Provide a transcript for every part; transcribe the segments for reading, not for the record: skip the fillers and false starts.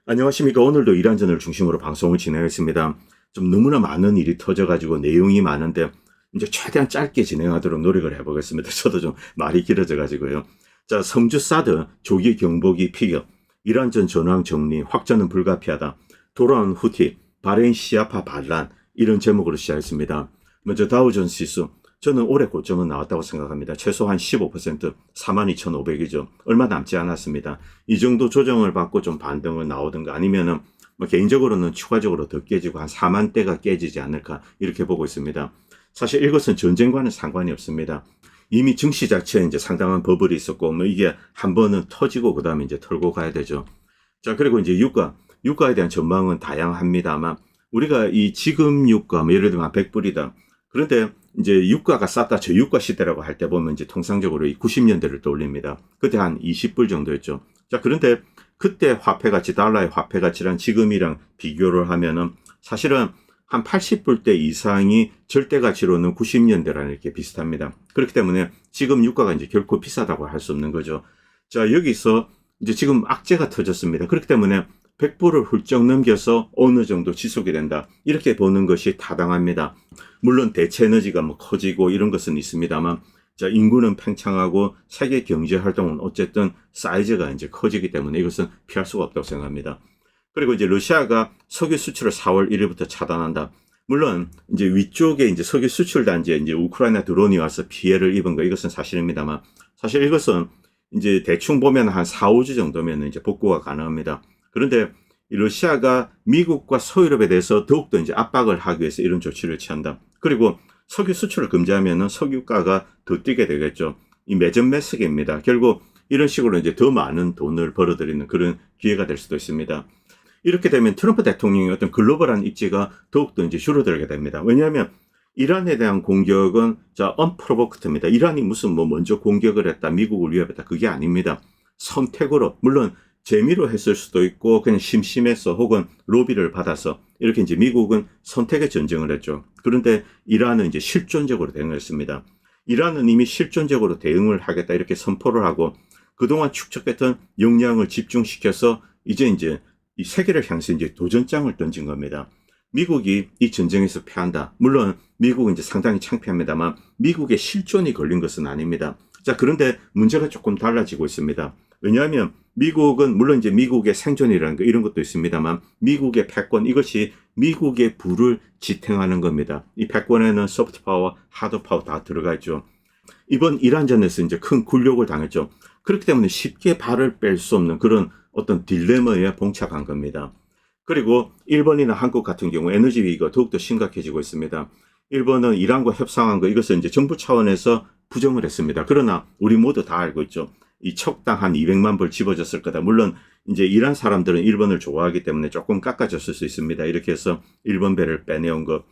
안녕하십니까. 오늘도 이란전을 중심으로 방송을 진행하겠습니다. 좀 너무나 많은 일이 터져가지고 내용이 많은데 이제 최대한 짧게 진행하도록 노력을 해보겠습니다. 저도 좀 말이 길어져가지고요. 자, 성주 사드 조기 경보기 피격, 이란전 전황 정리, 확전은 불가피하다, 돌아온 후티, 바레인 시아파 반란, 이런 제목으로 시작했습니다. 먼저 다우존스 지수, 저는 올해 고점은 나왔다고 생각합니다. 최소한 15%, 42,500이죠. 얼마 남지 않았습니다. 이 정도 조정을 받고 좀 반등을 나오든가 아니면은 뭐 개인적으로는 추가적으로 더 깨지고 한 4만 대가 깨지지 않을까 이렇게 보고 있습니다. 사실 이것은 전쟁과는 상관이 없습니다. 이미 증시 자체에 이제 상당한 버블이 있었고 뭐 이게 한 번은 터지고 그다음에 이제 털고 가야 되죠. 자, 그리고 이제 유가에 대한 전망은 다양합니다만 우리가 이 지금 유가 뭐 예를 들면 100불이다. 그런데 이제 유가가 쌌다 저유가 시대라고 할 때 보면 이제 통상적으로 이 90년대를 떠올립니다. 그때 한 20불 정도였죠. 자, 그런데 그때 화폐 가치, 달러의 화폐 가치랑 지금이랑 비교를 하면은 사실은 한 80불대 이상이 절대 가치로는 90년대랑 이렇게 비슷합니다. 그렇기 때문에 지금 유가가 이제 결코 비싸다고 할 수 없는 거죠. 자, 여기서 이제 지금 악재가 터졌습니다. 그렇기 때문에 100불을 훌쩍 넘겨서 어느 정도 지속이 된다. 이렇게 보는 것이 타당합니다. 물론 대체 에너지가 뭐 커지고 이런 것은 있습니다만, 자, 인구는 팽창하고 세계 경제 활동은 어쨌든 사이즈가 이제 커지기 때문에 이것은 피할 수가 없다고 생각합니다. 그리고 이제 러시아가 석유 수출을 4월 1일부터 차단한다. 물론 이제 위쪽에 이제 석유 수출 단지에 이제 우크라이나 드론이 와서 피해를 입은 거 이것은 사실입니다만, 사실 이것은 이제 대충 보면 한 4, 5주 정도면 이제 복구가 가능합니다. 그런데 러시아가 미국과 서유럽에 대해서 더욱더 이제 압박을 하기 위해서 이런 조치를 취한다. 그리고 석유 수출을 금지하면 석유가가 더 뛰게 되겠죠. 이 매점매석입니다. 결국 이런 식으로 이제 더 많은 돈을 벌어들이는 그런 기회가 될 수도 있습니다. 이렇게 되면 트럼프 대통령의 어떤 글로벌한 입지가 더욱더 이제 줄어들게 됩니다. 왜냐하면 이란에 대한 공격은 자, 언프로보크트입니다. 이란이 무슨 뭐 먼저 공격을 했다, 미국을 위협했다, 그게 아닙니다. 선택으로, 물론 재미로 했을 수도 있고 그냥 심심해서 혹은 로비를 받아서 이렇게 이제 미국은 선택의 전쟁을 했죠. 그런데 이란은 이제 실존적으로 대응했습니다. 이란은 이미 실존적으로 대응을 하겠다 이렇게 선포를 하고 그동안 축적했던 역량을 집중시켜서 이제 이 세계를 향해서 이제 도전장을 던진 겁니다. 미국이 이 전쟁에서 패한다. 물론 미국은 이제 상당히 창피합니다만 미국의 실존이 걸린 것은 아닙니다. 자, 그런데 문제가 조금 달라지고 있습니다. 왜냐하면 미국은 물론 이제 미국의 생존이라는 거 이런 것도 있습니다만 미국의 패권 이것이 미국의 부를 지탱하는 겁니다. 이 패권에는 소프트 파워, 하드 파워 다 들어가 있죠. 이번 이란전에서 이제 큰 굴욕을 당했죠. 그렇기 때문에 쉽게 발을 뺄 수 없는 그런 어떤 딜레마에 봉착한 겁니다. 그리고 일본이나 한국 같은 경우 에너지 위기가 더욱더 심각해지고 있습니다. 일본은 이란과 협상한 거 이것을 이제 정부 차원에서 부정을 했습니다. 그러나 우리 모두 다 알고 있죠. 이 척당 한 200만 불 집어줬을 거다. 물론 이제 이란 사람들은 일본을 좋아하기 때문에 조금 깎아줬을 수 있습니다. 이렇게 해서 일본 배를 빼내온 것.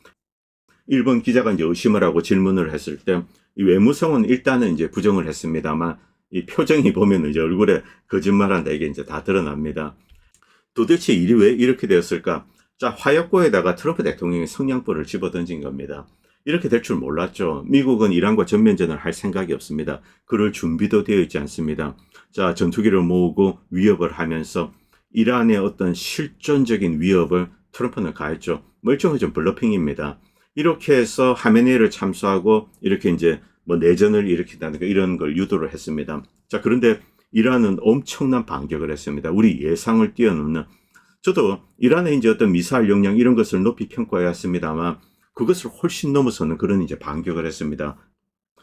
일본 기자가 이제 의심을 하고 질문을 했을 때 이 외무성은 일단은 이제 부정을 했습니다만 이 표정이 보면 이제 얼굴에 거짓말한다 이게 이제 다 드러납니다. 도대체 일이 왜 이렇게 되었을까? 자, 화약고에다가 트럼프 대통령이 성냥불을 집어던진 겁니다. 이렇게 될 줄 몰랐죠. 미국은 이란과 전면전을 할 생각이 없습니다. 그럴 준비도 되어 있지 않습니다. 자, 전투기를 모으고 위협을 하면서 이란의 어떤 실존적인 위협을 트럼프는 가했죠. 멀쩡해진 블러핑입니다. 이렇게 해서 하메네이를 참수하고 이렇게 이제 뭐 내전을 일으킨다든가 이런 걸 유도를 했습니다. 자, 그런데 이란은 엄청난 반격을 했습니다. 우리 예상을 뛰어넘는. 저도 이란의 이제 어떤 미사일 역량 이런 것을 높이 평가해왔습니다만 그것을 훨씬 넘어서는 그런 이제 반격을 했습니다.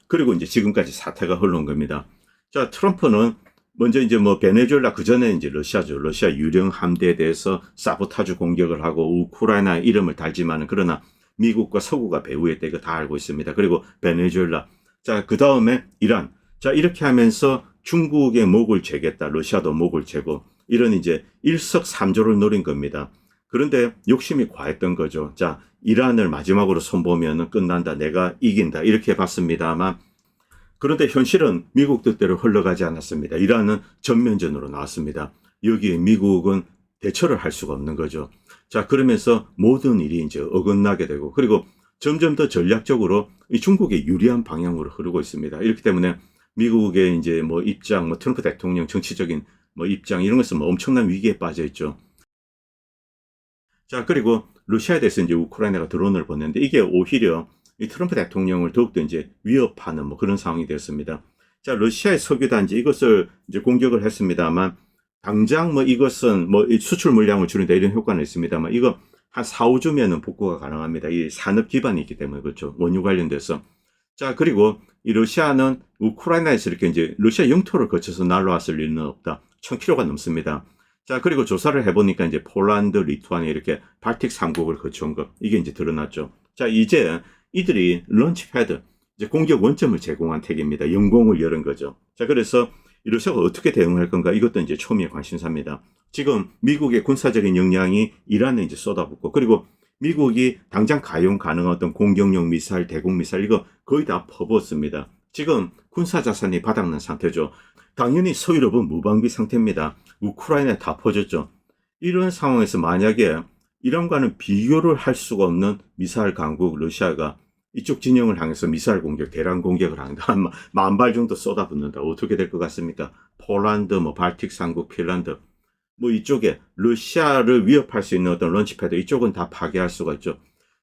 그리고 이제 지금까지 사태가 흘러온 겁니다. 자, 트럼프는 먼저 이제 뭐 베네수엘라 그 전에 이제 러시아죠. 러시아 유령 함대에 대해서 사보타주 공격을 하고 우크라이나 이름을 달지만은 그러나 미국과 서구가 배후에 이거 다 알고 있습니다. 그리고 베네수엘라. 자, 그 다음에 이란. 자, 이렇게 하면서 중국의 목을 죄겠다. 러시아도 목을 죄고 이런 이제 일석삼조를 노린 겁니다. 그런데 욕심이 과했던 거죠. 자, 이란을 마지막으로 손보면 끝난다. 내가 이긴다. 이렇게 봤습니다만 그런데 현실은 미국 뜻대로 흘러가지 않았습니다. 이란은 전면전으로 나왔습니다. 여기에 미국은 대처를 할 수가 없는 거죠. 자, 그러면서 모든 일이 이제 어긋나게 되고 그리고 점점 더 전략적으로 이 중국에 유리한 방향으로 흐르고 있습니다. 이렇기 때문에 미국의 이제 뭐 입장, 뭐 트럼프 대통령 정치적인 뭐 입장 이런 것은 뭐 엄청난 위기에 빠져 있죠. 자, 그리고 러시아에 대해서 이제 우크라이나가 드론을 보냈는데 이게 오히려 이 트럼프 대통령을 더욱더 이제 위협하는 뭐 그런 상황이 되었습니다. 자, 러시아의 석유단지 이것을 이제 공격을 했습니다만 당장 뭐 이것은 뭐 수출 물량을 줄인다 이런 효과는 있습니다만 이거 한 4, 5주면은 복구가 가능합니다. 이 산업 기반이 있기 때문에 그렇죠. 원유 관련돼서. 자, 그리고 이 러시아는 우크라이나에서 이렇게 이제 러시아 영토를 거쳐서 날아왔을 일은 없다. 1000km가 넘습니다. 자, 그리고 조사를 해보니까 이제 폴란드, 리투아니아 이렇게 발틱 3국을 거쳐온 것. 이게 이제 드러났죠. 자, 이제 이들이 런치패드, 이제 공격 원점을 제공한 택입니다. 영공을 열은 거죠. 자, 그래서 이 러시아가 어떻게 대응할 건가? 이것도 이제 초미의 관심사입니다. 지금 미국의 군사적인 역량이 이란에 이제 쏟아붓고, 그리고 미국이 당장 가용 가능한 어떤 공격용 미사일, 대공 미사일 이거 거의 다 퍼부었습니다. 지금 군사 자산이 바닥난 상태죠. 당연히 서유럽은 무방비 상태입니다. 우크라이나에 다 퍼졌죠. 이런 상황에서 만약에 이란과는 비교를 할 수가 없는 미사일 강국 러시아가 이쪽 진영을 향해서 미사일 공격, 대량 공격을 한다. 한 10,000발 정도 쏟아붓는다. 어떻게 될 것 같습니까? 폴란드, 뭐 발틱 3국, 핀란드, 뭐 이쪽에 러시아를 위협할 수 있는 어떤 런치패드 이쪽은 다 파괴할 수가 있죠.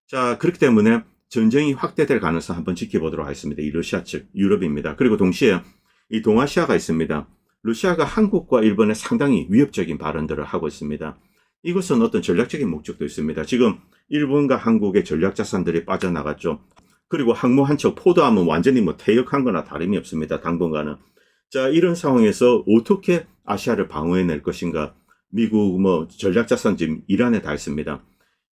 자, 그렇기 때문에 전쟁이 확대될 가능성 한번 지켜보도록 하겠습니다. 이 러시아 측, 유럽입니다. 그리고 동시에 이 동아시아가 있습니다. 러시아가 한국과 일본에 상당히 위협적인 발언들을 하고 있습니다. 이것은 어떤 전략적인 목적도 있습니다. 지금 일본과 한국의 전략자산들이 빠져나갔죠. 그리고 항모 한 척 포도하면 완전히 뭐 퇴역한 거나 다름이 없습니다. 당분간은. 자, 이런 상황에서 어떻게 아시아를 방어해낼 것인가. 미국 뭐 전략자산 지금 이란에 다 있습니다.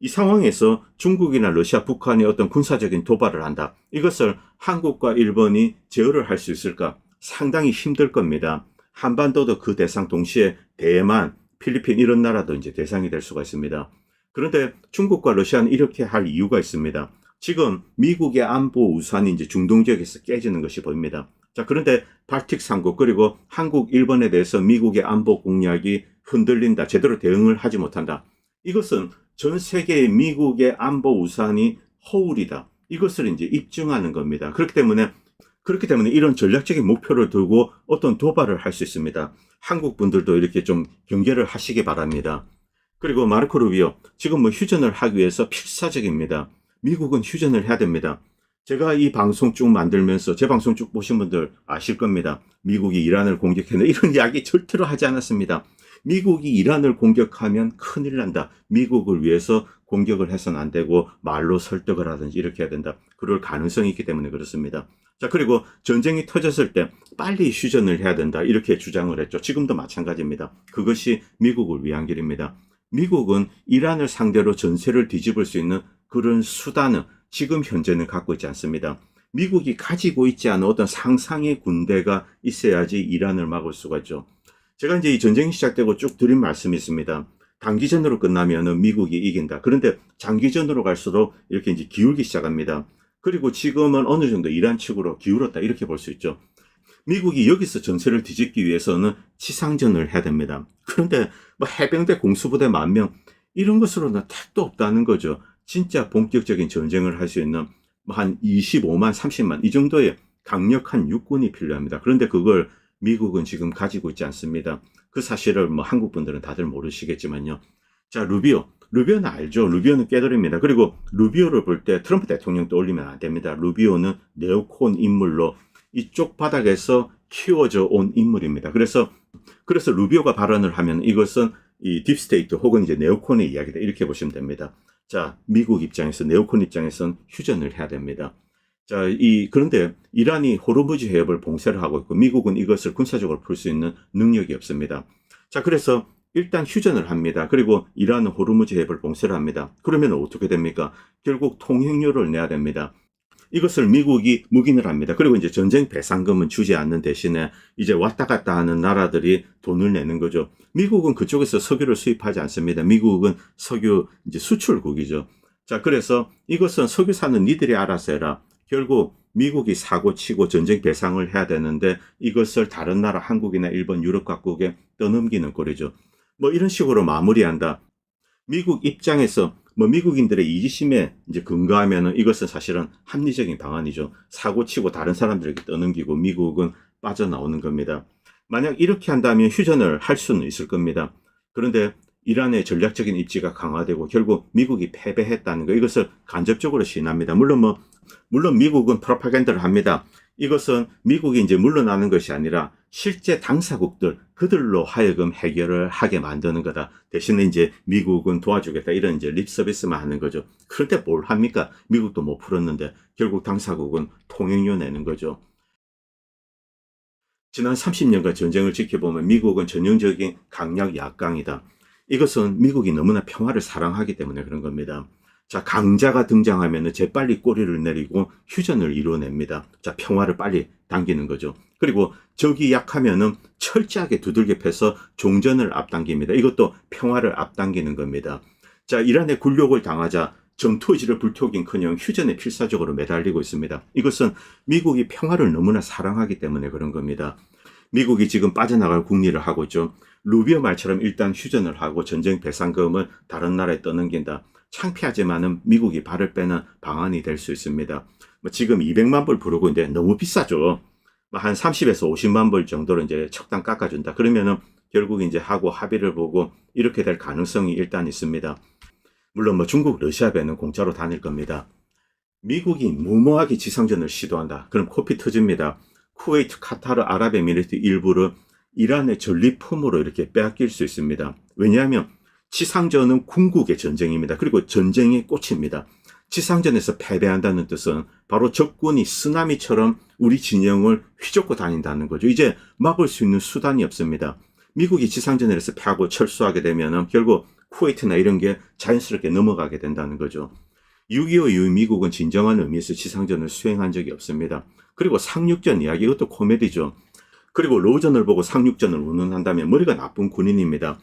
이 상황에서 중국이나 러시아, 북한이 어떤 군사적인 도발을 한다. 이것을 한국과 일본이 제어를 할 수 있을까? 상당히 힘들 겁니다. 한반도도 그 대상 동시에 대만, 필리핀 이런 나라도 이제 대상이 될 수가 있습니다. 그런데 중국과 러시아는 이렇게 할 이유가 있습니다. 지금 미국의 안보 우산이 이제 중동 지역에서 깨지는 것이 보입니다. 자, 그런데 발틱 3국 그리고 한국, 일본에 대해서 미국의 안보 공약이 흔들린다. 제대로 대응을 하지 못한다. 이것은 전 세계의 미국의 안보 우산이 허울이다. 이것을 이제 입증하는 겁니다. 그렇기 때문에 이런 전략적인 목표를 두고 어떤 도발을 할 수 있습니다. 한국 분들도 이렇게 좀 경계를 하시기 바랍니다. 그리고 마르코 루비오, 지금 뭐 휴전을 하기 위해서 필사적입니다. 미국은 휴전을 해야 됩니다. 제가 이 방송 쭉 만들면서 제 방송 쭉 보신 분들 아실 겁니다. 미국이 이란을 공격했는데 이런 이야기 절대로 하지 않았습니다. 미국이 이란을 공격하면 큰일 난다. 미국을 위해서 공격을 해서는 안 되고 말로 설득을 하든지 이렇게 해야 된다. 그럴 가능성이 있기 때문에 그렇습니다. 자, 그리고 전쟁이 터졌을 때 빨리 휴전을 해야 된다. 이렇게 주장을 했죠. 지금도 마찬가지입니다. 그것이 미국을 위한 길입니다. 미국은 이란을 상대로 전세를 뒤집을 수 있는 그런 수단은 지금 현재는 갖고 있지 않습니다. 미국이 가지고 있지 않은 어떤 상상의 군대가 있어야지 이란을 막을 수가 있죠. 제가 이제 이 전쟁이 시작되고 쭉 드린 말씀이 있습니다. 단기전으로 끝나면은 미국이 이긴다. 그런데 장기전으로 갈수록 이렇게 이제 기울기 시작합니다. 그리고 지금은 어느 정도 이란 측으로 기울었다. 이렇게 볼 수 있죠. 미국이 여기서 전세를 뒤집기 위해서는 치상전을 해야 됩니다. 그런데 뭐 해병대 공수부대 10,000명 이런 것으로는 택도 없다는 거죠. 진짜 본격적인 전쟁을 할 수 있는 한 25만, 30만 이 정도의 강력한 육군이 필요합니다. 그런데 그걸 미국은 지금 가지고 있지 않습니다. 그 사실을 뭐 한국 분들은 다들 모르시겠지만요. 자, 루비오는 알죠. 루비오는 깨달입니다. 그리고 루비오를 볼 때 트럼프 대통령 떠올리면 안 됩니다. 루비오는 네오콘 인물로 이쪽 바닥에서 키워져 온 인물입니다. 그래서 루비오가 발언을 하면 이것은 이 딥스테이트 혹은 이제 네오콘의 이야기다. 이렇게 보시면 됩니다. 자, 미국 입장에서, 네오콘 입장에서는 휴전을 해야 됩니다. 자, 그런데 이란이 호르무즈 해협을 봉쇄를 하고 있고 미국은 이것을 군사적으로 풀 수 있는 능력이 없습니다. 자, 그래서 일단 휴전을 합니다. 그리고 이란은 호르무즈 해협을 봉쇄를 합니다. 그러면 어떻게 됩니까? 결국 통행료를 내야 됩니다. 이것을 미국이 묵인을 합니다. 그리고 이제 전쟁 배상금은 주지 않는 대신에 이제 왔다 갔다 하는 나라들이 돈을 내는 거죠. 미국은 그쪽에서 석유를 수입하지 않습니다. 미국은 석유 이제 수출국이죠. 자, 그래서 이것은 석유 사는 니들이 알아서 해라. 결국 미국이 사고 치고 전쟁 배상을 해야 되는데 이것을 다른 나라 한국이나 일본, 유럽 각국에 떠넘기는 꼴이죠. 뭐 이런 식으로 마무리한다. 미국 입장에서 뭐 미국인들의 이기심에 이제 근거하면은 이것은 사실은 합리적인 방안이죠. 사고 치고 다른 사람들에게 떠넘기고 미국은 빠져나오는 겁니다. 만약 이렇게 한다면 휴전을 할 수는 있을 겁니다. 그런데 이란의 전략적인 입지가 강화되고 결국 미국이 패배했다는 거, 이것을 간접적으로 시인합니다. 물론 미국은 프로파간다를 합니다. 이것은 미국이 이제 물러나는 것이 아니라 실제 당사국들, 그들로 하여금 해결을 하게 만드는 거다. 대신에 이제 미국은 도와주겠다, 이런 이제 립 서비스만 하는 거죠. 그런데 뭘 합니까? 미국도 못 풀었는데 결국 당사국은 통행료 내는 거죠. 지난 30년간 전쟁을 지켜보면 미국은 전형적인 강약 약강이다. 이것은 미국이 너무나 평화를 사랑하기 때문에 그런 겁니다. 자, 강자가 등장하면 재빨리 꼬리를 내리고 휴전을 이루어냅니다. 자, 평화를 빨리 당기는 거죠. 그리고 적이 약하면은 철저하게 두들겨 패서 종전을 앞당깁니다. 이것도 평화를 앞당기는 겁니다. 자, 이란의 굴욕을 당하자 전투 의지를 불태우긴커녕 휴전에 필사적으로 매달리고 있습니다. 이것은 미국이 평화를 너무나 사랑하기 때문에 그런 겁니다. 미국이 지금 빠져나갈 궁리를 하고 있죠. 루비오 말처럼 일단 휴전을 하고 전쟁 배상금을 다른 나라에 떠넘긴다. 창피하지만은 미국이 발을 빼는 방안이 될 수 있습니다. 지금 200만 불 부르고 있는데 너무 비싸죠. 한 30에서 50만 불 정도로 이제 척당 깎아준다. 그러면은 결국 이제 하고 합의를 보고 이렇게 될 가능성이 일단 있습니다. 물론 중국, 러시아 배는 공짜로 다닐 겁니다. 미국이 무모하게 지상전을 시도한다. 그럼 코피 터집니다. 쿠웨이트, 카타르, 아랍에미리트 일부를 이란의 전리품으로 이렇게 빼앗길 수 있습니다. 왜냐하면 지상전은 궁극의 전쟁입니다. 그리고 전쟁의 꽃입니다. 지상전에서 패배한다는 뜻은 바로 적군이 쓰나미처럼 우리 진영을 휘젓고 다닌다는 거죠. 이제 막을 수 있는 수단이 없습니다. 미국이 지상전에서 패하고 철수하게 되면 결국 쿠웨이트나 이런 게 자연스럽게 넘어가게 된다는 거죠. 6.25 이후 미국은 진정한 의미에서 지상전을 수행한 적이 없습니다. 그리고 상륙전 이야기, 이것도 코미디죠. 그리고 러우전을 보고 상륙전을 운운한다면 머리가 나쁜 군인입니다.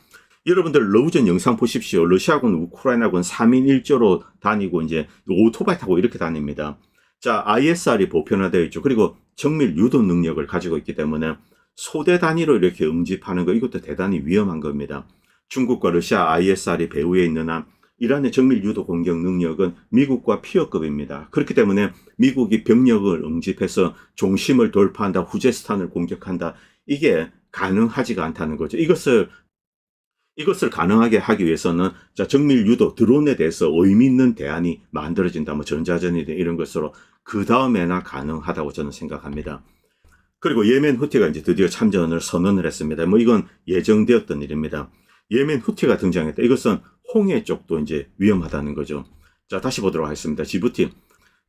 여러분들 러우전 영상 보십시오. 러시아군, 우크라이나군 3인 1조로 다니고 이제 오토바이 타고 이렇게 다닙니다. 자, ISR이 보편화되어 있죠. 그리고 정밀 유도 능력을 가지고 있기 때문에 소대 단위로 이렇게 응집하는 거, 이것도 대단히 위험한 겁니다. 중국과 러시아 ISR이 배후에 있는 한 이란의 정밀 유도 공격 능력은 미국과 피어급입니다. 그렇기 때문에 미국이 병력을 응집해서 중심을 돌파한다, 후제스탄을 공격한다, 이게 가능하지가 않다는 거죠. 이것을 가능하게 하기 위해서는 자, 정밀 유도 드론에 대해서 의미 있는 대안이 만들어진다. 전자전이든 이런 것으로 그 다음에나 가능하다고 저는 생각합니다. 그리고 예멘 후티가 이제 드디어 참전을 선언을 했습니다. 이건 예정되었던 일입니다. 예멘 후티가 등장했다. 이것은 홍해 쪽도 이제 위험하다는 거죠. 자, 다시 보도록 하겠습니다. 지부티.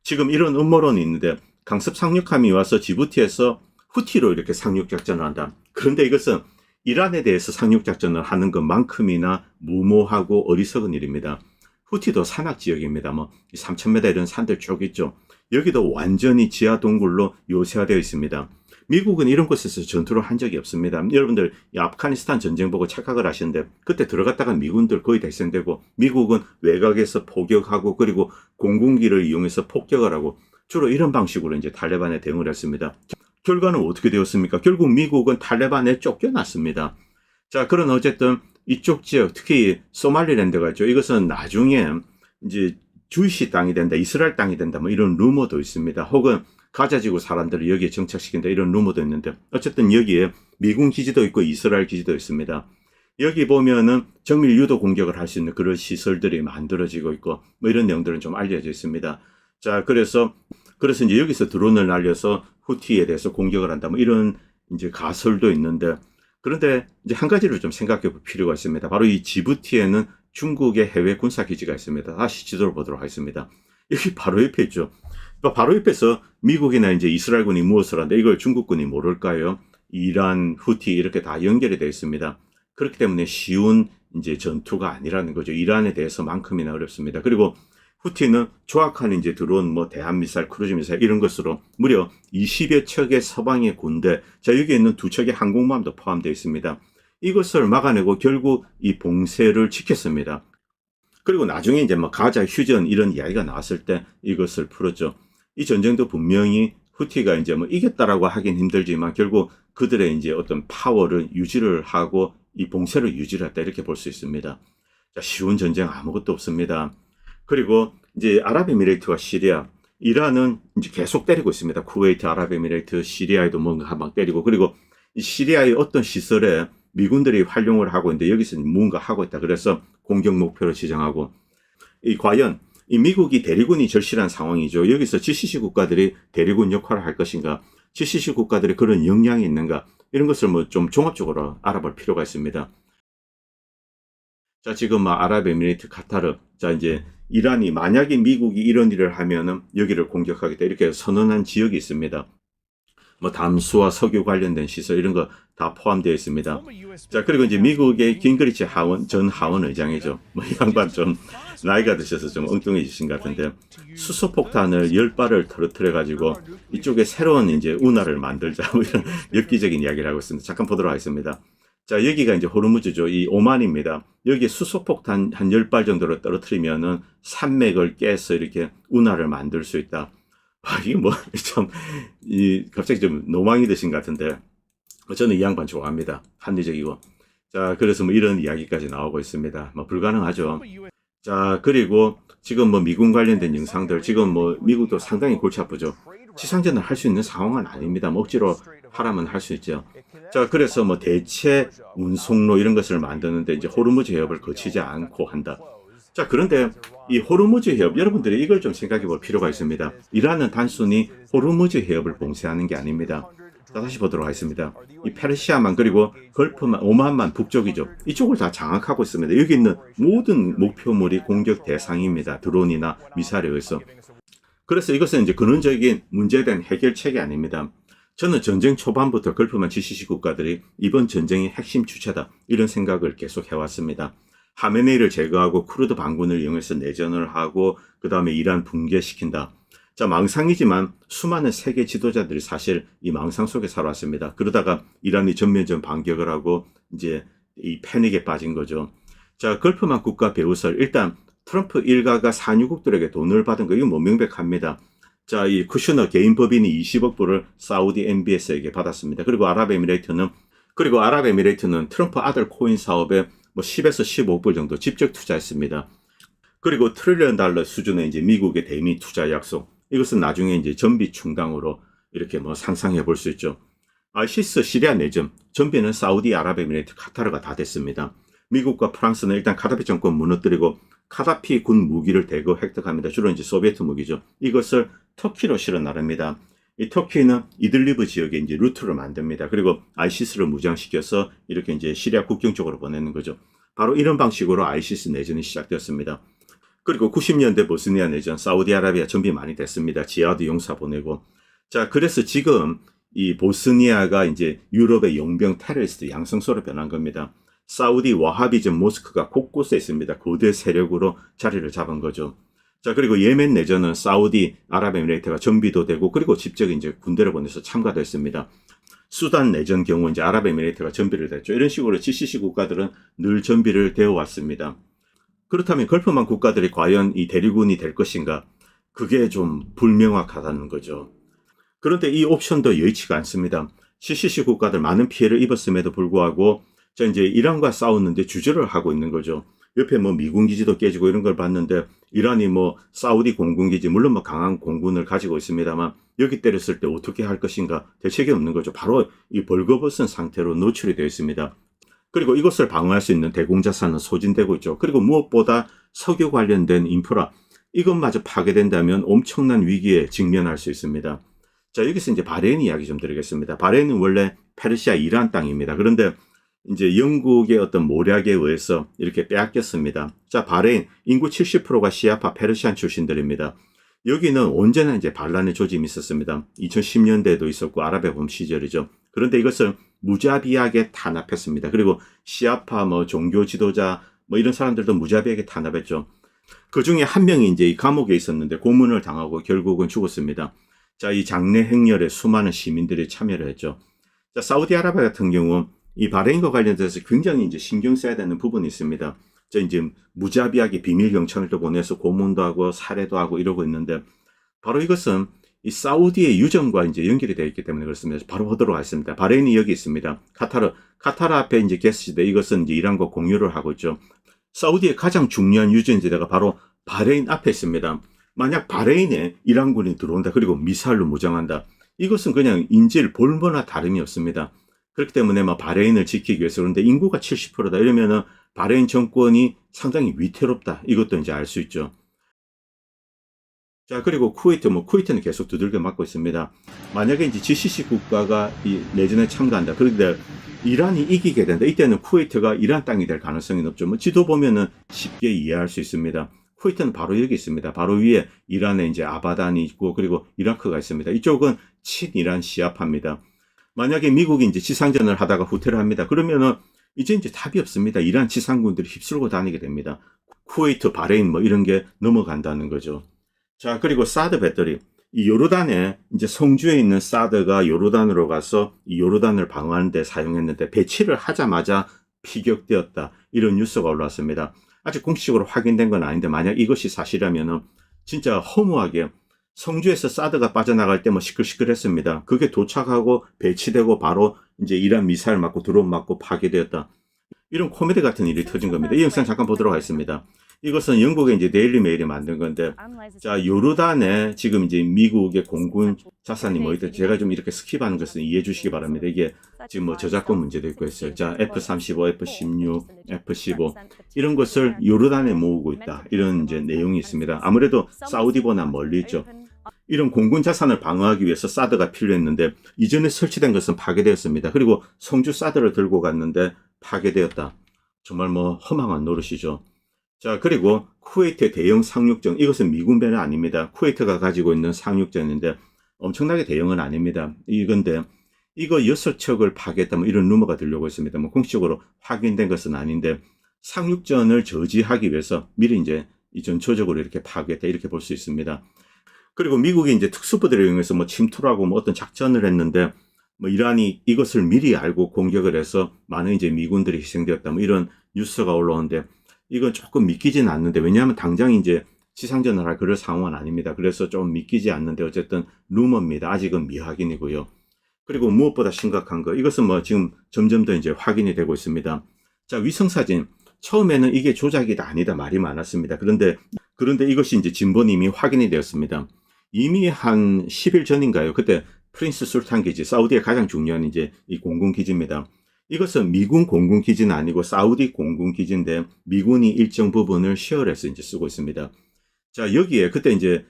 지금 이런 음모론이 있는데 강습 상륙함이 와서 지부티에서 후티로 이렇게 상륙작전을 한다. 그런데 이것은 이란에 대해서 상륙작전을 하는 것만큼이나 무모하고 어리석은 일입니다. 후티도 산악지역입니다. 3,000m 이런 산들 쭉 있죠. 여기도 완전히 지하 동굴로 요새화되어 있습니다. 미국은 이런 곳에서 전투를 한 적이 없습니다. 여러분들 아프가니스탄 전쟁 보고 착각을 하시는데 그때 들어갔다가 미군들 거의 대생되고 미국은 외곽에서 포격하고 그리고 공군기를 이용해서 폭격을 하고 주로 이런 방식으로 이제 탈레반에 대응을 했습니다. 결과는 어떻게 되었습니까? 결국 미국은 탈레반에 쫓겨났습니다. 자, 그런 어쨌든 이쪽 지역, 특히 소말리랜드가 있죠. 이것은 나중에 이제 주이시 땅이 된다, 이스라엘 땅이 된다, 이런 루머도 있습니다. 혹은 가자지구 사람들을 여기에 정착시킨다, 이런 루머도 있는데 어쨌든 여기에 미군 기지도 있고 이스라엘 기지도 있습니다. 여기 보면은 정밀 유도 공격을 할 수 있는 그런 시설들이 만들어지고 있고 이런 내용들은 좀 알려져 있습니다. 자, 그래서 이제 여기서 드론을 날려서 후티에 대해서 공격을 한다, 이런 이제 가설도 있는데, 그런데 이제 한 가지를 좀 생각해 볼 필요가 있습니다. 바로 이 지부티에는 중국의 해외 군사 기지가 있습니다. 다시 지도를 보도록 하겠습니다. 여기 바로 옆에 있죠. 바로 옆에서 미국이나 이제 이스라엘군이 무엇을 하는데 이걸 중국군이 모를까요? 이란, 후티 이렇게 다 연결이 되어 있습니다. 그렇기 때문에 쉬운 이제 전투가 아니라는 거죠. 이란에 대해서만큼이나 어렵습니다. 그리고 후티는 조악한 이제 드론, 대한미사일, 크루즈미사일 이런 것으로 무려 20여 척의 서방의 군대, 자, 여기에 있는 2척의 항공모함도 포함되어 있습니다. 이것을 막아내고 결국 이 봉쇄를 지켰습니다. 그리고 나중에 이제 가자 휴전 이런 이야기가 나왔을 때 이것을 풀었죠. 이 전쟁도 분명히 후티가 이제 이겼다라고 하긴 힘들지만 결국 그들의 이제 어떤 파워를 유지를 하고 이 봉쇄를 유지를 했다, 이렇게 볼 수 있습니다. 자, 쉬운 전쟁 아무것도 없습니다. 그리고 이제 아랍에미레이트와 시리아, 이란은 이제 계속 때리고 있습니다. 쿠웨이트, 아랍에미레이트, 시리아에도 뭔가 막 때리고, 그리고 이 시리아의 어떤 시설에 미군들이 활용을 하고 있는데 여기서 뭔가 하고 있다. 그래서 공격 목표로 지정하고 과연 이 미국이 대리군이 절실한 상황이죠. 여기서 GCC 국가들이 대리군 역할을 할 것인가, GCC 국가들이 그런 역량이 있는가, 이런 것을 뭐 좀 종합적으로 알아볼 필요가 있습니다. 자, 지금 아랍에미리트, 카타르, 자, 이제 이란이 만약에 미국이 이런 일을 하면은 여기를 공격하겠다 이렇게 선언한 지역이 있습니다. 뭐 담수와 석유 관련된 시설 이런 거 다 포함되어 있습니다. 자, 그리고 이제 미국의 깅그리치 전 하원 의장이죠. 뭐 이 양반 좀 나이가 드셔서 좀 엉뚱해지신 것 같은데, 수소폭탄을 10발을 터뜨려 가지고 이쪽에 새로운 이제 운하를 만들자 뭐 이런 엽기적인 이야기를 하고 있습니다. 잠깐 보도록 하겠습니다. 자, 여기가 이제 호르무즈죠. 이 오만입니다. 여기 수소폭탄 한 10발 정도를 떨어뜨리면은 산맥을 깨서 이렇게 운하를 만들 수 있다. 이게 뭐, 참, 갑자기 좀 노망이 드신 것 같은데, 저는 이 양반 좋아합니다. 합리적이고. 자, 그래서 뭐 이런 이야기까지 나오고 있습니다. 뭐 불가능하죠. 자, 그리고 지금 뭐 미군 관련된 영상들, 지금 뭐 미국도 상당히 골치 아프죠. 지상전을 할 수 있는 상황은 아닙니다. 뭐 억지로 하라면 할 수 있죠. 자, 그래서 뭐 대체 운송로 이런 것을 만드는데 이제 호르무즈 해협을 거치지 않고 한다. 자, 그런데 이 호르무즈 해협, 여러분들이 이걸 좀 생각해 볼 필요가 있습니다. 이란은 단순히 호르무즈 해협을 봉쇄하는 게 아닙니다. 자, 다시 보도록 하겠습니다. 이 페르시아만, 그리고 걸프만, 오만만 북쪽이죠. 이쪽을 다 장악하고 있습니다. 여기 있는 모든 목표물이 공격 대상입니다. 드론이나 미사일에 의해서. 그래서 이것은 이제 근원적인 문제에 대한 해결책이 아닙니다. 저는 전쟁 초반부터 걸프만 GCC 국가들이 이번 전쟁의 핵심 주체다, 이런 생각을 계속 해왔습니다. 하메네이를 제거하고 쿠르드 반군을 이용해서 내전을 하고 그 다음에 이란 붕괴시킨다. 자, 망상이지만 수많은 세계 지도자들이 사실 이 망상 속에 살아왔습니다. 그러다가 이란이 전면전 반격을 하고 이제 이 패닉에 빠진 거죠. 자, 걸프만 국가 배후설, 일단 트럼프 일가가 산유국들에게 돈을 받은 거, 이건 뭐 명백합니다. 자, 이 쿠슈너 개인 법인이 20억 불을 사우디 MBS에게 받았습니다. 그리고 아랍에미레이트는 트럼프 아들 코인 사업에 뭐 10에서 15억 불 정도 직접 투자했습니다. 그리고 트릴리언 달러 수준의 이제 미국의 대미 투자 약속, 이것은 나중에 이제 전비 충당으로 이렇게 뭐 상상해 볼 수 있죠. 아시스 시리아 내전, 전비는 사우디 아랍에미레이트, 카타르가 다 됐습니다. 미국과 프랑스는 일단 카다피 정권 무너뜨리고 카다피 군 무기를 대거 획득합니다. 주로 이제 소비에트 무기죠. 이것을 터키로 실어 나릅니다. 이 터키는 이들리브 지역에 이제 루트를 만듭니다. 그리고 아이시스를 무장시켜서 이렇게 이제 시리아 국경 쪽으로 보내는 거죠. 바로 이런 방식으로 아이시스 내전이 시작되었습니다. 그리고 90년대 보스니아 내전, 사우디아라비아 전비 많이 됐습니다. 지하드 용사 보내고. 자, 그래서 지금 이 보스니아가 이제 유럽의 용병 테러리스트 양성소로 변한 겁니다. 사우디 와하비즘 모스크가 곳곳에 있습니다. 거대 세력으로 자리를 잡은 거죠. 자, 그리고 예멘 내전은 사우디 아랍에미레이트가 전비도 되고, 그리고 직접 이제 군대를 보내서 참가도 했습니다. 수단 내전 경우 이제 아랍에미레이트가 전비를 됐죠. 이런 식으로 GCC 국가들은 늘 전비를 되어 왔습니다. 그렇다면 걸프만 국가들이 과연 이 대리군이 될 것인가? 그게 좀 불명확하다는 거죠. 그런데 이 옵션도 여의치가 않습니다. GCC 국가들 많은 피해를 입었음에도 불구하고 자, 이제 이란과 싸웠는데 주저를 하고 있는 거죠. 옆에 뭐 미군 기지도 깨지고 이런 걸 봤는데, 이란이 뭐 사우디 공군기지, 물론 뭐 강한 공군을 가지고 있습니다만 여기 때렸을 때 어떻게 할 것인가 대책이 없는 거죠. 바로 이 벌거벗은 상태로 노출이 되어 있습니다. 그리고 이것을 방어할 수 있는 대공자산은 소진되고 있죠. 그리고 무엇보다 석유 관련된 인프라, 이것마저 파괴된다면 엄청난 위기에 직면할 수 있습니다. 자, 여기서 이제 바레인 이야기 좀 드리겠습니다. 바레인은 원래 페르시아 이란 땅입니다. 그런데 이제 영국의 어떤 모략에 의해서 이렇게 빼앗겼습니다. 자, 바레인 인구 70%가 시아파 페르시안 출신들입니다. 여기는 언제나 이제 반란의 조짐이 있었습니다. 2010년대에도 있었고 아랍의 봄 시절이죠. 그런데 이것을 무자비하게 탄압했습니다. 그리고 시아파 뭐 종교 지도자 뭐 이런 사람들도 무자비하게 탄압했죠. 그 중에 한 명이 이제 이 감옥에 있었는데 고문을 당하고 결국은 죽었습니다. 자, 이 장례 행렬에 수많은 시민들이 참여를 했죠. 자, 사우디아라비아 같은 경우 이 바레인과 관련돼서 굉장히 이제 신경 써야 되는 부분이 있습니다. 저 이제 무자비하게 비밀 경찰도 보내서 고문도 하고 살해도 하고 이러고 있는데, 바로 이것은 이 사우디의 유전과 이제 연결이 되어 있기 때문에 그렇습니다. 바로 보도록 하겠습니다. 바레인이 여기 있습니다. 카타르 앞에 이제 게스지대, 이것은 이제 이란과 공유를 하고 있죠. 사우디의 가장 중요한 유전지대가 바로 바레인 앞에 있습니다. 만약 바레인에 이란군이 들어온다, 그리고 미사일로 무장한다, 이것은 그냥 인질 볼모나 다름이 없습니다. 그렇기 때문에 뭐 바레인을 지키기 위해서 그런데 인구가 70%다 이러면은 바레인 정권이 상당히 위태롭다. 이것도 이제 알 수 있죠. 자, 그리고 쿠웨이트는 계속 두들겨 맞고 있습니다. 만약에 이제 GCC 국가가 이 내전에 참가한다. 그런데 이란이 이기게 된다. 이때는 쿠웨이트가 이란 땅이 될 가능성이 높죠. 뭐 지도 보면은 쉽게 이해할 수 있습니다. 쿠웨이트는 바로 여기 있습니다. 바로 위에 이란에 이제 아바단이 있고 그리고 이라크가 있습니다. 이쪽은 친이란 시아파입니다. 만약에 미국이 이제 지상전을 하다가 후퇴를 합니다. 그러면은 이제 답이 없습니다. 이란 지상군들이 휩쓸고 다니게 됩니다. 쿠웨이트, 바레인 뭐 이런 게 넘어간다는 거죠. 자, 그리고 사드 배터리. 이 요르단에 이제 성주에 있는 사드가 요르단으로 가서 이 요르단을 방어하는 데 사용했는데 배치를 하자마자 피격되었다. 이런 뉴스가 올라왔습니다. 아직 공식적으로 확인된 건 아닌데 만약 이것이 사실이라면은 진짜 허무하게 성주에서 사드가 빠져나갈 때 뭐 시끌시끌했습니다. 그게 도착하고 배치되고 바로 이제 이란 미사일 맞고 드론 맞고 파괴되었다. 이런 코미디 같은 일이 터진 겁니다. 이 영상 잠깐 보도록 하겠습니다. 이것은 영국의 이제 데일리 메일이 만든 건데, 자, 요르단에 지금 이제 미국의 공군 자산이 뭐 있든 제가 좀 이렇게 스킵하는 것은 이해해 주시기 바랍니다. 이게 지금 뭐 저작권 문제도 있고 있어요. 자, F-35, F-16, F-15 이런 것을 요르단에 모으고 있다. 이런 이제 내용이 있습니다. 아무래도 사우디보다 멀리 있죠. 이런 공군 자산을 방어하기 위해서 사드가 필요했는데 이전에 설치된 것은 파괴되었습니다. 그리고 성주 사드를 들고 갔는데 파괴되었다. 정말 뭐 허망한 노릇이죠. 자, 그리고 쿠웨이트의 대형 상륙전, 이것은 미군 배는 아닙니다. 쿠웨이트가 가지고 있는 상륙전인데 엄청나게 대형은 아닙니다. 이건데 이거 6척을 파괴했다 뭐 이런 루머가 들려오고 있습니다. 뭐 공식적으로 확인된 것은 아닌데 상륙전을 저지하기 위해서 미리 이제 이 전초적으로 이렇게 파괴했다 이렇게 볼 수 있습니다. 그리고 미국이 이제 특수부대를 이용해서 뭐 침투를 하고 뭐 어떤 작전을 했는데 뭐 이란이 이것을 미리 알고 공격을 해서 많은 이제 미군들이 희생되었다 뭐 이런 뉴스가 올라오는데 이건 조금 믿기지는 않는데 왜냐하면 당장 이제 지상전을 할 그럴 상황은 아닙니다. 그래서 좀 믿기지 않는데 어쨌든 루머입니다. 아직은 미확인이고요. 그리고 무엇보다 심각한 거 이것은 뭐 지금 점점 더 이제 확인이 되고 있습니다. 자, 위성사진 처음에는 이게 조작이다 아니다 말이 많았습니다. 그런데 이것이 이제 진본이 이미 확인이 되었습니다. 이미 한 10일 전인가요? 그때 프린스 술탄 기지, 사우디의 가장 중요한 이제 이 공군 기지입니다. 이것은 미군 공군 기지는 아니고 사우디 공군 기지인데 미군이 일정 부분을 쉐어해서 이제 쓰고 있습니다. 자, 여기에 그때 이제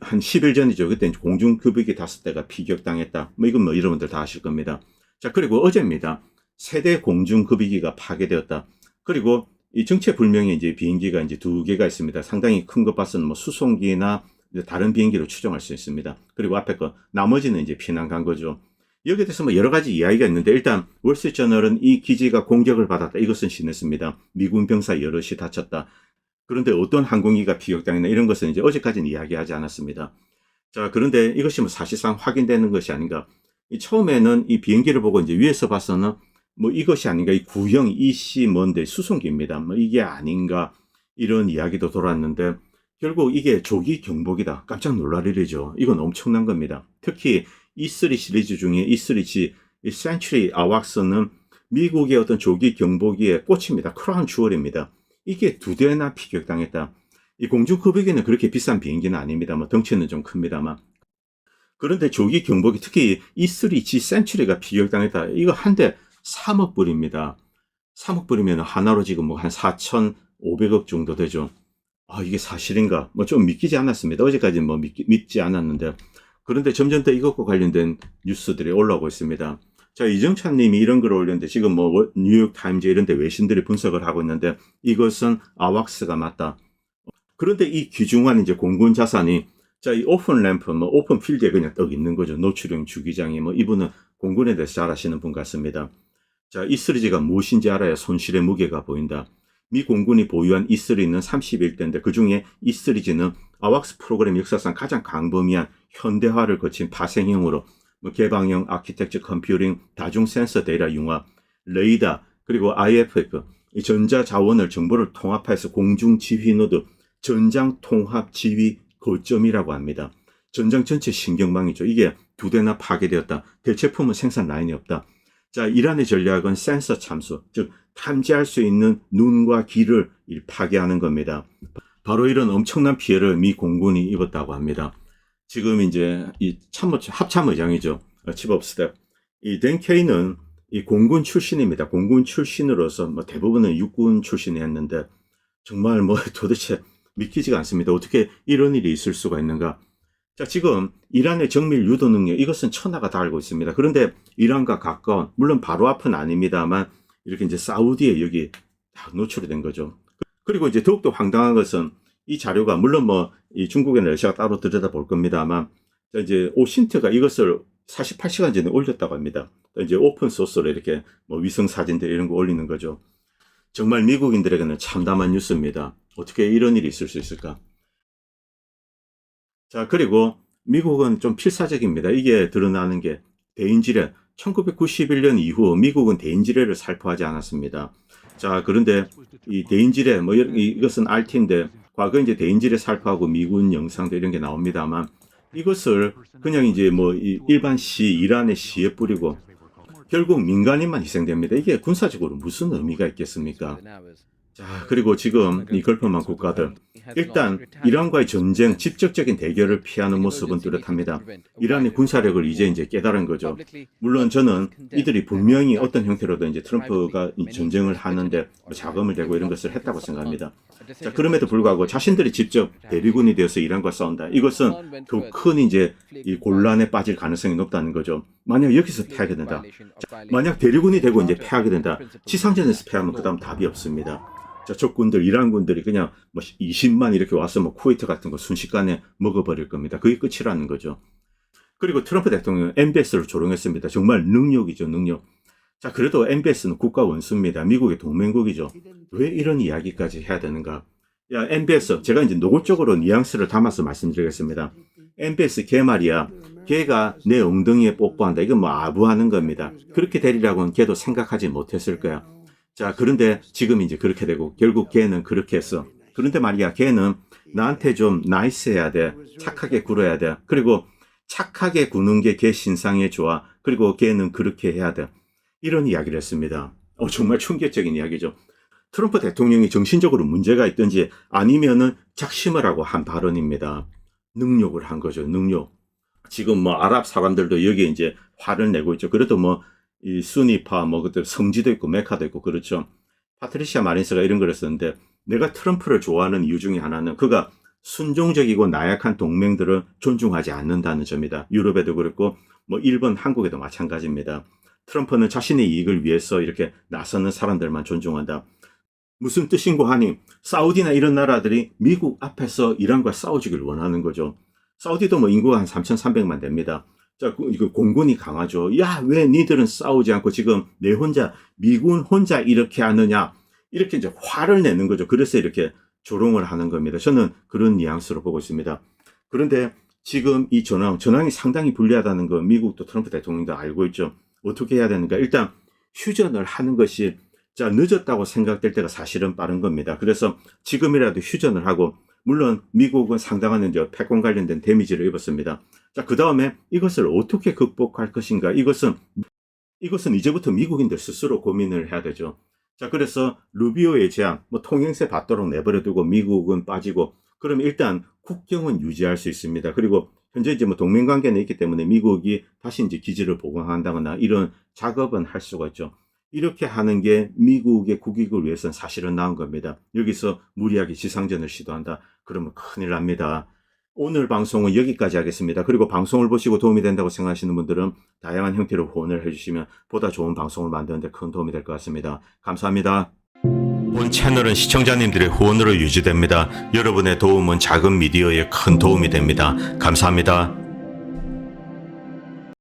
한 10일 전이죠. 그때 이제 공중급유기 5대가 피격당했다. 뭐 이건 뭐 여러분들 다 아실 겁니다. 자, 그리고 어제입니다. 세대 공중급유기가 파괴되었다. 그리고 이 정체불명의 이제 비행기가 이제 2개가 있습니다. 상당히 큰 것 봐서는 뭐 수송기나 다른 비행기로 추정할 수 있습니다. 그리고 앞에 거 나머지는 이제 피난 간 거죠. 여기에 대해서 뭐 여러 가지 이야기가 있는데 일단 월스트리트저널은 이 기지가 공격을 받았다. 이것은 신했습니다. 미군 병사 여럿이 다쳤다. 그런데 어떤 항공기가 피격당했나 이런 것은 이제 어제까지는 이야기하지 않았습니다. 자, 그런데 이것이 뭐 사실상 확인되는 것이 아닌가. 처음에는 이 비행기를 보고 이제 위에서 봐서는 뭐 이것이 아닌가. 이 구형 EC 뭔데 수송기입니다. 뭐 이게 아닌가 이런 이야기도 돌았는데 결국 이게 조기 경보기다. 깜짝 놀랄 일이죠. 이건 엄청난 겁니다. 특히 E3 시리즈 중에 E3G, 이 센츄리 아왁스는 미국의 어떤 조기 경보기의 꽃입니다. 크라운 주얼입니다. 이게 2대나 피격당했다. 이 공중급유기는 그렇게 비싼 비행기는 아닙니다. 뭐 덩치는 좀 큽니다만. 그런데 조기 경보기 특히 E3G 센츄리가 피격당했다. 이거 한 대 3억 불입니다. 3억 불이면 하나로 지금 뭐 한 4,500억 정도 되죠. 아, 이게 사실인가? 뭐 좀 믿기지 않았습니다. 어제까지는 뭐 믿지 않았는데. 그런데 점점 더 이것과 관련된 뉴스들이 올라오고 있습니다. 자, 이정찬 님이 이런 글을 올렸는데 지금 뭐 뉴욕 타임즈 이런 데 외신들이 분석을 하고 있는데 이것은 아왁스가 맞다. 그런데 이 귀중한 이제 공군 자산이 자, 이 오픈 램프, 뭐 오픈 필드에 그냥 떡 있는 거죠. 노출형 주기장이 뭐 이분은 공군에 대해서 잘 아시는 분 같습니다. 자, E3G가 무엇인지 알아야 손실의 무게가 보인다. 미 공군이 보유한 E3는 31대인데 그 중에 E3G는 아왁스 프로그램 역사상 가장 광범위한 현대화를 거친 파생형으로 뭐 개방형 아키텍처 컴퓨팅, 다중 센서 데이터 융합, 레이더, 그리고 IFF, 이 전자 자원을 정보를 통합해서 공중 지휘 노드, 전장 통합 지휘 거점이라고 합니다. 전장 전체 신경망이죠. 이게 2대나 파괴되었다. 대체품은 생산 라인이 없다. 자, 이란의 전략은 센서 참수, 즉 탐지할 수 있는 눈과 귀를 파괴하는 겁니다. 바로 이런 엄청난 피해를 미 공군이 입었다고 합니다. 지금 이제 이 합참의장이죠. 칩 오브 스텝. 이 댄 케이는 이 공군 출신입니다. 공군 출신으로서 뭐 대부분은 육군 출신이었는데 정말 뭐 도대체 믿기지가 않습니다. 어떻게 이런 일이 있을 수가 있는가? 자, 지금 이란의 정밀 유도 능력 이것은 천하가 다 알고 있습니다. 그런데 이란과 가까운 물론 바로 앞은 아닙니다만 이렇게 이제 사우디에 여기 다 노출이 된 거죠. 그리고 이제 더욱더 황당한 것은 이 자료가 물론 뭐 이 중국이나 러시아가 따로 들여다볼 겁니다만 이제 오신트가 이것을 48시간 전에 올렸다고 합니다. 이제 오픈 소스로 이렇게 뭐 위성 사진들 이런 거 올리는 거죠. 정말 미국인들에게는 참담한 뉴스입니다. 어떻게 이런 일이 있을 수 있을까? 자, 그리고 미국은 좀 필사적입니다. 이게 드러나는 게 대인지뢰. 1991년 이후 미국은 대인지뢰를 살포하지 않았습니다. 자, 그런데 이 대인지뢰, 뭐 이것은 RT인데 과거 이제 대인지뢰 살포하고 미군 영상도 이런 게 나옵니다만 이것을 그냥 이제 뭐 일반 이란의 시에 뿌리고 결국 민간인만 희생됩니다. 이게 군사적으로 무슨 의미가 있겠습니까? 자, 그리고 지금 이 걸프만 국가들 일단 이란과의 전쟁, 직접적인 대결을 피하는 모습은 뚜렷합니다. 이란의 군사력을 이제 깨달은 거죠. 물론 저는 이들이 분명히 어떤 형태로든 이제 트럼프가 이 전쟁을 하는데 자금을 대고 이런 것을 했다고 생각합니다. 자, 그럼에도 불구하고 자신들이 직접 대리군이 되어서 이란과 싸운다. 이것은 더 큰 이제 이 곤란에 빠질 가능성이 높다는 거죠. 만약 여기서 패하게 된다. 자, 만약 대리군이 되고 이제 패하게 된다. 지상전에서 패하면 그다음 답이 없습니다. 자, 적군들, 이란군들이 그냥 뭐 20만 이렇게 와서 뭐 쿠웨이트 같은 거 순식간에 먹어버릴 겁니다. 그게 끝이라는 거죠. 그리고 트럼프 대통령은 MBS를 조롱했습니다. 정말 능력이죠, 능력. 자, 그래도 MBS는 국가 원수입니다. 미국의 동맹국이죠. 왜 이런 이야기까지 해야 되는가? 야, MBS, 제가 이제 노골적으로 뉘앙스를 담아서 말씀드리겠습니다. MBS 걔 말이야. 걔가 내 엉덩이에 뽀뽀한다. 이건 뭐 아부하는 겁니다. 그렇게 되리라고는 걔도 생각하지 못했을 거야. 자, 그런데 지금 이제 그렇게 되고 결국 걔는 그렇게 했어. 그런데 말이야, 걔는 나한테 좀 나이스해야 돼. 착하게 굴어야 돼. 그리고 착하게 구는 게 걔 신상에 좋아. 그리고 걔는 그렇게 해야 돼. 이런 이야기를 했습니다. 정말 충격적인 이야기죠. 트럼프 대통령이 정신적으로 문제가 있든지 아니면은 작심을 하고 한 발언입니다. 능욕을 한 거죠, 능욕. 지금 뭐 아랍 사람들도 여기에 이제 화를 내고 있죠. 그래도 뭐 이 수니파 뭐 그때 성지도 있고 메카도 있고 그렇죠. 파트리시아 마린스가 이런 걸 했었는데 내가 트럼프를 좋아하는 이유 중에 하나는 그가 순종적이고 나약한 동맹들을 존중하지 않는다는 점이다. 유럽에도 그렇고 뭐 일본, 한국에도 마찬가지입니다. 트럼프는 자신의 이익을 위해서 이렇게 나서는 사람들만 존중한다. 무슨 뜻인고 하니 사우디나 이런 나라들이 미국 앞에서 이란과 싸워주길 원하는 거죠. 사우디도 뭐 인구가 한 3,300만 됩니다. 자, 이거 공군이 강하죠. 야, 왜 니들은 싸우지 않고 지금 내 혼자, 미군 혼자 이렇게 하느냐. 이렇게 이제 화를 내는 거죠. 그래서 이렇게 조롱을 하는 겁니다. 저는 그런 뉘앙스로 보고 있습니다. 그런데 지금 이 전황이 상당히 불리하다는 거 미국도 트럼프 대통령도 알고 있죠. 어떻게 해야 되는가? 일단 휴전을 하는 것이 자, 늦었다고 생각될 때가 사실은 빠른 겁니다. 그래서 지금이라도 휴전을 하고 물론 미국은 상당한 이제 패권 관련된 데미지를 입었습니다. 자, 그 다음에 이것을 어떻게 극복할 것인가? 이것은 이제부터 미국인들 스스로 고민을 해야 되죠. 자, 그래서 루비오의 제안, 뭐 통행세 받도록 내버려두고 미국은 빠지고, 그럼 일단 국경은 유지할 수 있습니다. 그리고 현재 이제 뭐 동맹 관계는 있기 때문에 미국이 다시 이제 기지를 보강한다거나 이런 작업은 할 수가 있죠. 이렇게 하는 게 미국의 국익을 위해서는 사실은 나은 겁니다. 여기서 무리하게 지상전을 시도한다. 그러면 큰일 납니다. 오늘 방송은 여기까지 하겠습니다. 그리고 방송을 보시고 도움이 된다고 생각하시는 분들은 다양한 형태로 후원을 해주시면 보다 좋은 방송을 만드는 데 큰 도움이 될 것 같습니다. 감사합니다. 본 채널은 시청자님들의 후원으로 유지됩니다. 여러분의 도움은 작은 미디어에 큰 도움이 됩니다. 감사합니다.